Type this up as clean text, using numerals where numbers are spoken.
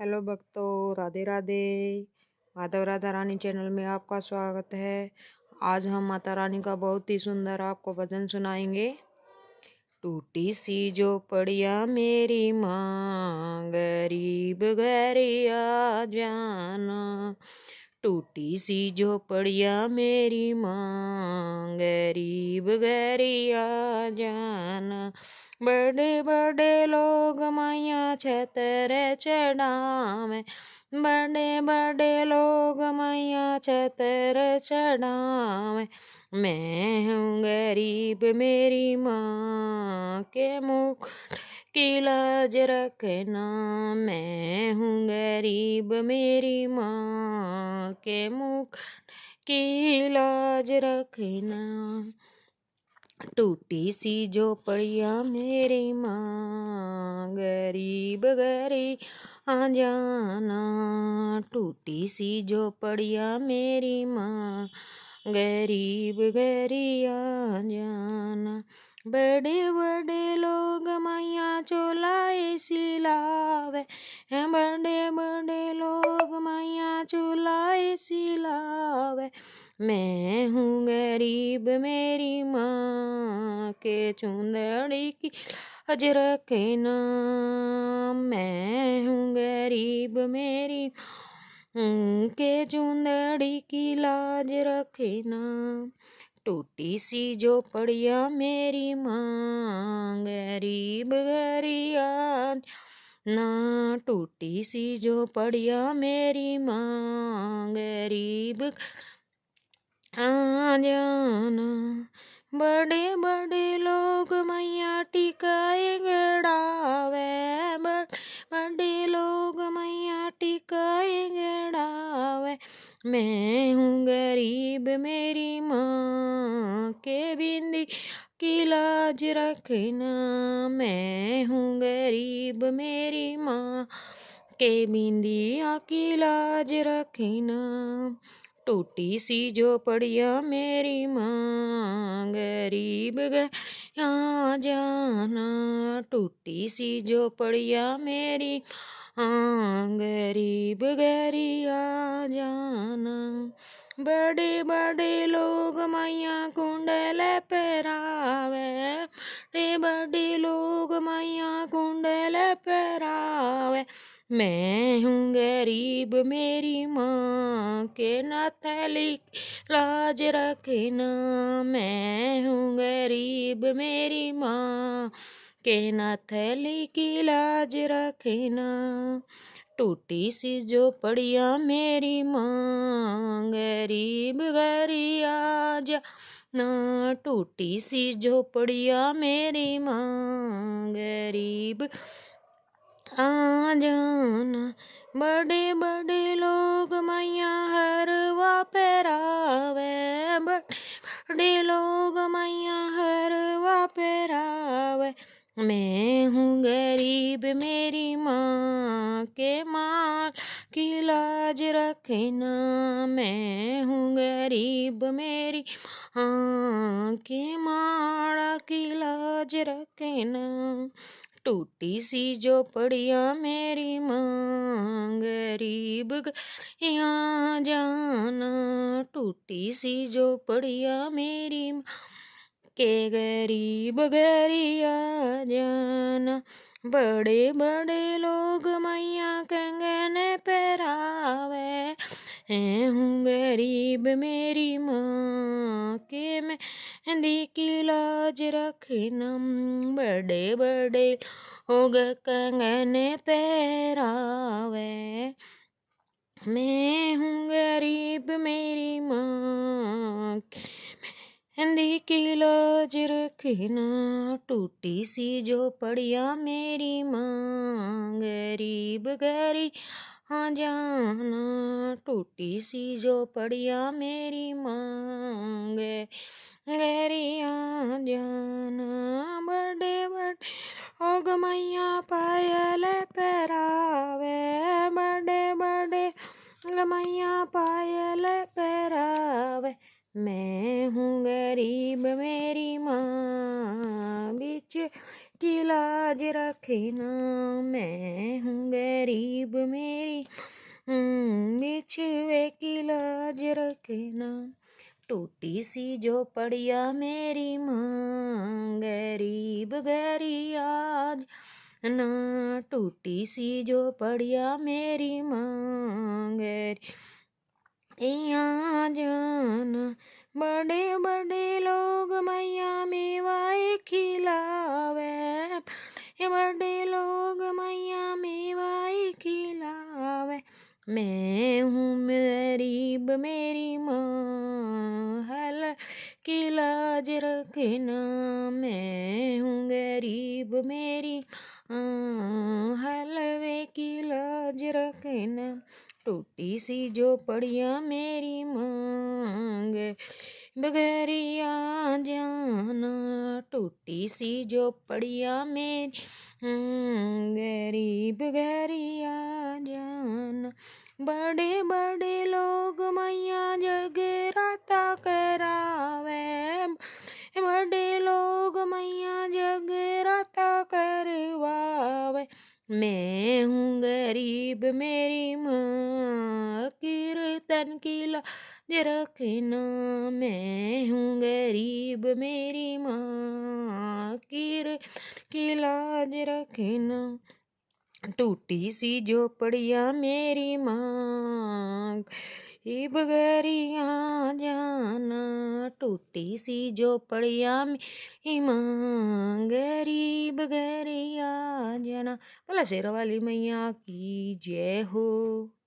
Hello भक्तों, Radhe Radhe. Madhav Radha Rani channel में आपका स्वागत है। आज हम माता रानी का बहुत ही सुंदर आपको भजन सुनाएंगे। टूटी सी झोपड़िया मेरी माँ, गरीब गरिया जाना। टूटी सी झोपड़िया मेरी माँ, गरीब गरिया जाना। बड़े बड़े लोग मैया छतर चढ़ावे, बड़े बड़े लोग मैया छतर चढ़ावे। मैं हूँ गरीब मेरी माँ के मुख की लाज रखना। मैं हूँ गरीब मेरी माँ के मुख की लाज रखना। टूटी सी झोपड़िया मेरी माँ, गरीब गरी आ जाना। टूटी सी झोपड़िया मेरी माँ, गरीब गरी आ जाना। बड़े बड़े लोग मैया चोलाई सिलावे, बड़े बड़े लोग मैया चोलाई सिलावे। मैं हूँ गरीब मेरी माँ के चुंदड़ी की लाज रखना। मैं हूँ गरीब मेरी के चुंदड़ी की लाज रखना। टूटी सी झोपड़िया मेरी माँ, गरीब गरिया ना। टूटी सी झोपड़िया मेरी माँ, गरीब आ जाना। बड़े बड़े लोग मैया टिकाए गड़ावे, बड़े लोग मैया टिकाए गड़ावे। मैं हूँ गरीब मेरी माँ के बिंदी की लाज रखना। मैं हूँ गरीब मेरी माँ के बिंदिया की लाज रखना। टूटी सी झोपड़िया मेरी माँ, गरीब गरिया जाना। टूटी सी झोपड़िया मेरी माँ, गरीब गरिया जाना। बड़े बड़े लोग मैया कुंडल पहरावे, बड़े बड़े लोग मैया कुंडल पहरावे। मैं हूँ गरीब मेरी माँ के नथली लाज रखना। मैं हूँ गरीब मेरी माँ के नथली की लाज रखना। टूटी सी झोपड़िया मेरी माँ, गरीब गरिया जाना। टूटी सी झोपड़िया मेरी माँ, गरीब आ जाना। बड़े बड़े लोग मैया हरवा पहरावे, बड़े लोग मैया हरवा पहरावे। मैं हूँ गरीब मेरी माँ के माल की लाज रखना। मैं हूँ गरीब मेरी माँ के माला की लाज रखना। टूटी सी झोपड़िया मेरी माँ, गरीब गरिया जाना। टूटी सी झोपड़िया मेरी माँ के गरीब गरिया जाना। बड़े बड़े लोग मैया कंगन पहरावे, मैं हूँ गरीब मेरी माँ के मेहंदी की लाज रखना। बड़े बड़े लोग कंगन पहरावे, मैं हूँ गरीब मेरी माँ मेहंदी की लाज रखना। टूटी सी झोपड़िया मेरी माँ, गरीब गरी हाँ जाना। टूटी सी झोपड़िया मेरी माँ, गरिया जाना। बड़े बड़े लोग मैया पायल पहरावे, बड़े बड़े मैया पायल पहरावे। मैं हूँ गरीब मेरी माँ बीच की लाज रखना। मैं हूँ गरीब मेरी टूटी सी झोपड़िया मेरी माँ, गरीब गरिया ना, टूटी सी झोपड़िया मेरी माँ, यहाँ जाना, बड़े बड़े लोग मैया मेवाए खिलावे, बड़े बड़े लोग मैया मेवाए खिलावे, मैं हूँ गरीब मेरी माँ, हल की लाज रखना, मैं हूँ गरीब मेरी माँ, हलवे की लाज रखना, टूटी सी झोपड़िया मेरी मांग, बगरिया जाना, टूटी सी झोपड़िया मेरी गरीब गरिया जाना, बड़े बड़े लोग मैया जगराता करावे, बड़े लोग मैया जगराता करवावे, मैं हूँ गरीब मेरी माँ, कीर्तन की लाज रखना, मैं हूँ गरीब मेरी माँ, कीर्तन की लाज रखना, टूटी सी झोपड़िया मेरी माँ, गरीब गरिया जाना, टूटी सी झोपड़िया मेरी माँ, गरीब गरिया जाना। बोला शेरों वाली मैया की जय हो।